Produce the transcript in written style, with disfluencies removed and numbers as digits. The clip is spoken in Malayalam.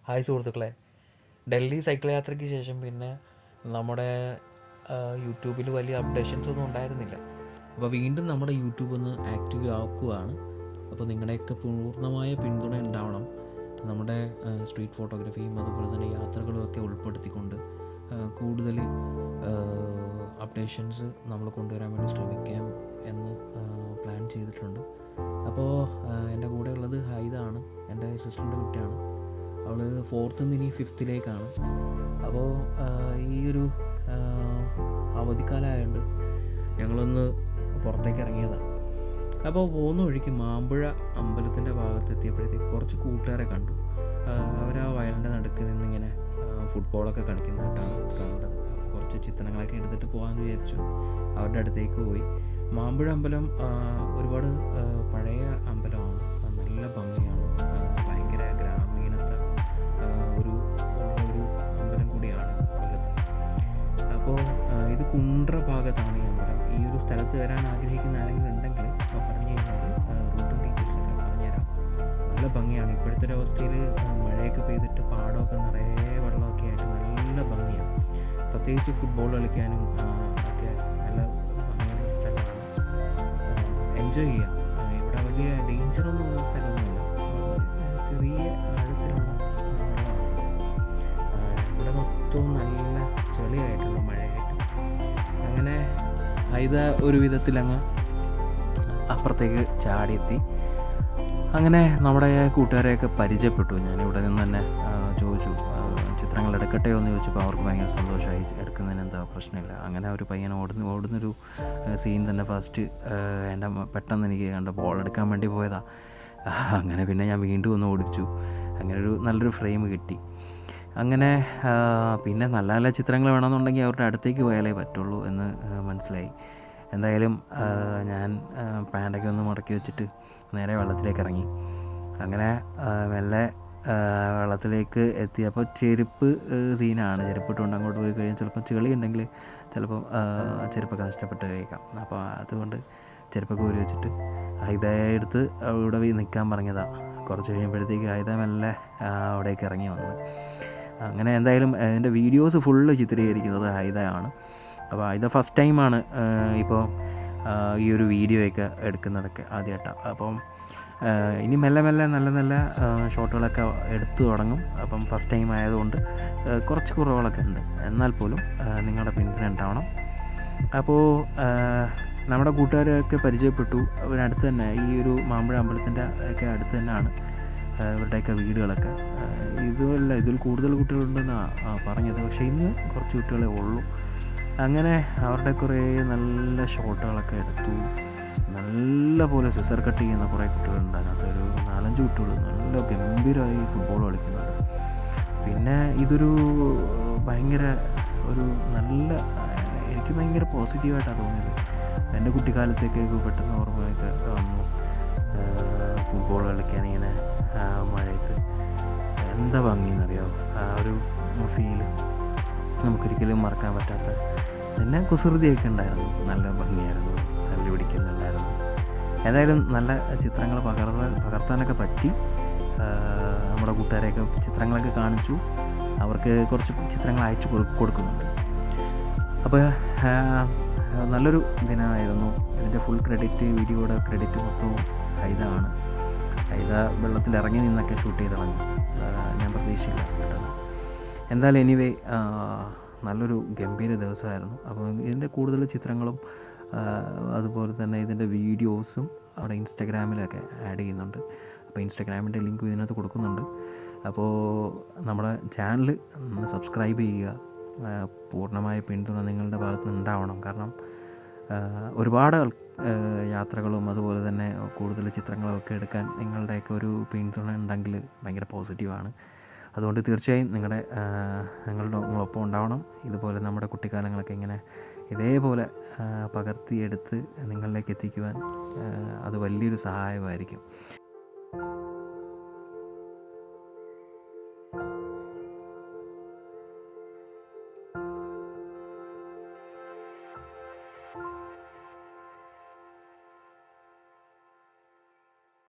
ഹായ് സുഹൃത്തുക്കളെ, ഡൽഹി സൈക്കിൾ യാത്രയ്ക്ക് ശേഷം പിന്നെ നമ്മുടെ യൂട്യൂബിൽ വലിയ അപ്ഡേഷൻസ് ഒന്നും ഉണ്ടായിരുന്നില്ല. അപ്പോൾ വീണ്ടും നമ്മുടെ യൂട്യൂബ് ഒന്ന് ആക്റ്റീവ് ആക്കുകയാണ്. അപ്പോൾ നിങ്ങളുടെയൊക്കെ പൂർണ്ണമായ പിന്തുണ ഉണ്ടാവണം. നമ്മുടെ സ്ട്രീറ്റ് ഫോട്ടോഗ്രാഫിയും അതുപോലെ തന്നെ യാത്രകളും ഒക്കെ ഉൾപ്പെടുത്തിക്കൊണ്ട് കൂടുതൽ അപ്ഡേഷൻസ് നമ്മൾ കൊണ്ടുവരാൻ വേണ്ടി ശ്രമിക്കാം എന്ന് പ്ലാൻ ചെയ്തിട്ടുണ്ട്. അപ്പോൾ എൻ്റെ കൂടെ ഉള്ളത് ഹൈദാണ്, എൻ്റെ സിസ്റ്ററിൻ്റെ കുട്ടിയാണ്. അവൾ 4th നിന്ന് ഇനി 5th അപ്പോൾ ഈ ഒരു അവധിക്കാലമായതുകൊണ്ട് ഞങ്ങളൊന്ന് പുറത്തേക്ക് ഇറങ്ങിയതാണ്. അപ്പോൾ പോകുന്ന വഴിക്ക് മാമ്പുഴ അമ്പലത്തിൻ്റെ ഭാഗത്തെത്തിയപ്പോഴത്തേക്ക് കുറച്ച് കൂട്ടുകാരെ കണ്ടു. അവർ ആ വയലിൻ്റെ നടുക്ക് നിന്നിങ്ങനെ ഫുട്ബോളൊക്കെ കളിക്കുന്നതായിട്ടാണ് കണ്ടത്. കുറച്ച് ചിത്രങ്ങളൊക്കെ എടുത്തിട്ട് പോകാമെന്ന് വിചാരിച്ചു. അവരുടെ അടുത്തേക്ക് പോയി. മാമ്പുഴ അമ്പലം ഒരുപാട് പഴയ അമ്പലമാണ്, നല്ല ഭംഗിയാണ്, ഭയങ്കര ഗ്രാമീണത്തെ ഒരു അമ്പലം കൂടിയാണ് കൊല്ലത്ത്. അപ്പോൾ ഇത് കുണ്ട്ര ഭാഗത്താണ് ഈ അമ്പലം. ഈ ഒരു സ്ഥലത്ത് വരാൻ ആഗ്രഹിക്കുന്ന ആരെങ്കിലും ഉണ്ടെങ്കിൽ പറഞ്ഞു കഴിഞ്ഞാൽ റൂട്ടും ഡീറ്റെയിൽസൊക്കെ പറഞ്ഞുതരാം. നല്ല ഭംഗിയാണ്. ഇപ്പോഴത്തെ ഒരു അവസ്ഥയിൽ മഴയൊക്കെ പെയ്തിട്ട് പാടമൊക്കെ നിറയെ വെള്ളമൊക്കെ ആയിട്ട് നല്ല ഭംഗിയാണ്. പ്രത്യേകിച്ച് ഫുട്ബോൾ കളിക്കാനും ഒക്കെ നല്ല ഭംഗിയുള്ള സ്ഥലമാണ്. എൻജോയ് ചെയ്യാം. ഇവിടെ വലിയ ഡേഞ്ചറൊന്നും സ്ഥലമൊന്നുമില്ല, ചെറിയ ആഴത്തിലുള്ള വെള്ളമാണ്. ഇവിടെ മൊത്തവും നല്ല ചെളിയായിട്ടുള്ള മഴയായിട്ട്. അങ്ങനെ ഇത് ഒരു വിധത്തിലങ്ങ് അപ്പുറത്തേക്ക് ചാടിയെത്തി. അങ്ങനെ നമ്മുടെ കൂട്ടുകാരെയൊക്കെ പരിചയപ്പെട്ടു. ഞാനിവിടെ നിന്ന് തന്നെ ചോദിച്ചു ചിത്രങ്ങൾ എടുക്കട്ടെയോ എന്ന് ചോദിച്ചപ്പോൾ അവർക്ക് ഭയങ്കര സന്തോഷമായി. എടുക്കുന്നതിന് എന്താ പ്രശ്നമില്ല. അങ്ങനെ ഒരു പയ്യൻ ഓടുന്നൊരു സീൻ തന്നെ ഫസ്റ്റ് എൻ്റെ പെട്ടെന്ന് എനിക്ക് കണ്ട ബോൾ എടുക്കാൻ വേണ്ടി പോയതാണ്. അങ്ങനെ പിന്നെ ഞാൻ വീണ്ടും ഒന്ന് ഓടിച്ചു. അങ്ങനെ ഒരു നല്ലൊരു ഫ്രെയിം കിട്ടി. അങ്ങനെ പിന്നെ നല്ല നല്ല ചിത്രങ്ങൾ വേണമെന്നുണ്ടെങ്കിൽ അവരുടെ അടുത്തേക്ക് പോയാലേ പറ്റുള്ളൂ എന്ന് മനസ്സിലായി. എന്തായാലും ഞാൻ പാൻ്റൊക്കെ ഒന്ന് മുടക്കി വെച്ചിട്ട് നേരെ വെള്ളത്തിലേക്ക് ഇറങ്ങി. അങ്ങനെ മെല്ലെ വെള്ളത്തിലേക്ക് എത്തിയപ്പോൾ ചെരുപ്പ് സീനാണ്. ചെരുപ്പിട്ടുകൊണ്ട് അങ്ങോട്ട് പോയി കഴിഞ്ഞാൽ ചിലപ്പോൾ ചെളി ഉണ്ടെങ്കിൽ ചിലപ്പോൾ ചെരുപ്പൊക്കെ നഷ്ടപ്പെട്ട് കഴിക്കാം. അപ്പോൾ അതുകൊണ്ട് ചെരുപ്പൊക്കെ ഊരി വെച്ചിട്ട് ഹൈദയെടുത്ത് അവിടെ നിൽക്കാൻ പറഞ്ഞതാണ്. കുറച്ച് കഴിയുമ്പോഴത്തേക്ക് ഹൈദ മെല്ലെ അവിടേക്ക് ഇറങ്ങി വന്നു. അങ്ങനെ എന്തായാലും എൻ്റെ വീഡിയോസ് ഫുള്ള് ചിത്രീകരിക്കുന്നത് ഹൈദയാണ്. അപ്പോൾ ഹൈദ ഫസ്റ്റ് ടൈമാണ് ഇപ്പോൾ ഈ ഒരു വീഡിയോയൊക്കെ എടുക്കുന്നതൊക്കെ ആദ്യമായിട്ടാണ്. അപ്പം ഇനി മെല്ലെ മെല്ലെ നല്ല നല്ല ഷോട്ടുകളൊക്കെ എടുത്തു തുടങ്ങും. അപ്പം ഫസ്റ്റ് ടൈം ആയതുകൊണ്ട് കുറച്ച് കുറവുകളൊക്കെ ഉണ്ട്. എന്നാൽ പോലും നിങ്ങളുടെ പിന്തുണ ഉണ്ടാവണം. അപ്പോൾ നമ്മുടെ കൂട്ടുകാരൊക്കെ പരിചയപ്പെട്ടു. അതിനടുത്ത് തന്നെ ഈ ഒരു മാമ്പഴ അമ്പലത്തിൻ്റെ ഒക്കെ അടുത്ത് തന്നെയാണ് ഇവരുടെയൊക്കെ വീടുകളൊക്കെ. ഇതിൽ കൂടുതൽ കുട്ടികളുണ്ടെന്നാണ് പറഞ്ഞത്. പക്ഷേ ഇന്ന് കുറച്ച് കുട്ടികളെ ഉള്ളൂ. അങ്ങനെ അവരുടെ കുറേ നല്ല ഷോട്ടുകളൊക്കെ എടുത്തു. നല്ല പോലെ സിസർ കട്ട് ചെയ്യുന്ന കുറേ കുട്ടികളുണ്ട്. അതിനകത്തൊരു 4-5 കുട്ടികൾ നല്ല ഗംഭീരമായി ഫുട്ബോൾ കളിക്കുന്നുണ്ട്. പിന്നെ ഇതൊരു ഭയങ്കര ഒരു നല്ല, എനിക്ക് ഭയങ്കര പോസിറ്റീവായിട്ടാണ് തോന്നിയത്. എൻ്റെ കുട്ടിക്കാലത്തേക്ക് പെട്ടെന്ന് ഓർമ്മയൊക്കെ വന്നു. ഫുട്ബോൾ കളിക്കാൻ ഇങ്ങനെ മഴയത്ത് എന്താ ഭംഗിയെന്നറിയാമോ? ആ ഒരു ഫീല് നമുക്കൊരിക്കലും മറക്കാൻ പറ്റാത്ത. പിന്നെ കുസൃതിയൊക്കെ ഉണ്ടായിരുന്നു, നല്ല ഭംഗിയായിരുന്നു, തല്ലി പിടിക്കുന്നുണ്ടായിരുന്നു. ഏതായാലും നല്ല ചിത്രങ്ങൾ പകർത്താനൊക്കെ പറ്റി. നമ്മുടെ കൂട്ടുകാരെയൊക്കെ ചിത്രങ്ങളൊക്കെ കാണിച്ചു. അവർക്ക് കുറച്ച് ചിത്രങ്ങൾ അയച്ചു കൊടുക്കുന്നുണ്ട്. അപ്പോൾ നല്ലൊരു ദിനമായിരുന്നു. ഇതിൻ്റെ ഫുൾ ക്രെഡിറ്റ്, വീഡിയോയുടെ ക്രെഡിറ്റ് മൊത്തവും ഹൈദയാണ്. ഹൈദ വെള്ളത്തിൽ ഇറങ്ങി നിന്നൊക്കെ ഷൂട്ട് ചെയ്ത് കളഞ്ഞു. ഞാൻ പ്രതീക്ഷിച്ചില്ല പെട്ടെന്ന്. എന്തായാലും എനിവേ നല്ലൊരു ഗംഭീര ദിവസമായിരുന്നു. അപ്പോൾ ഇതിൻ്റെ കൂടുതൽ ചിത്രങ്ങളും അതുപോലെ തന്നെ ഇതിൻ്റെ വീഡിയോസും അവിടെ ഇൻസ്റ്റാഗ്രാമിലൊക്കെ ആഡ് ചെയ്യുന്നുണ്ട്. അപ്പോൾ ഇൻസ്റ്റാഗ്രാമിൻ്റെ ലിങ്ക് ഇതിനകത്ത് കൊടുക്കുന്നുണ്ട്. അപ്പോൾ നമ്മുടെ ചാനൽ സബ്സ്ക്രൈബ് ചെയ്യുക. പൂർണ്ണമായ പിന്തുണ നിങ്ങളുടെ ഭാഗത്ത് നിന്ന് ഉണ്ടാവണം. കാരണം ഒരുപാട് യാത്രകളും അതുപോലെ തന്നെ കൂടുതൽ ചിത്രങ്ങളൊക്കെ എടുക്കാൻ നിങ്ങളുടെയൊക്കെ ഒരു പിന്തുണ ഉണ്ടെങ്കിൽ ഭയങ്കര പോസിറ്റീവാണ്. അതുകൊണ്ട് തീർച്ചയായും നിങ്ങളൊപ്പം ഉണ്ടാവണം. ഇതുപോലെ നമ്മുടെ കുട്ടിക്കാലങ്ങളൊക്കെ ഇങ്ങനെ ഇതേപോലെ പകർത്തിയെടുത്ത് നിങ്ങളിലേക്ക് എത്തിക്കുവാൻ അത് വലിയൊരു സഹായമായിരിക്കും.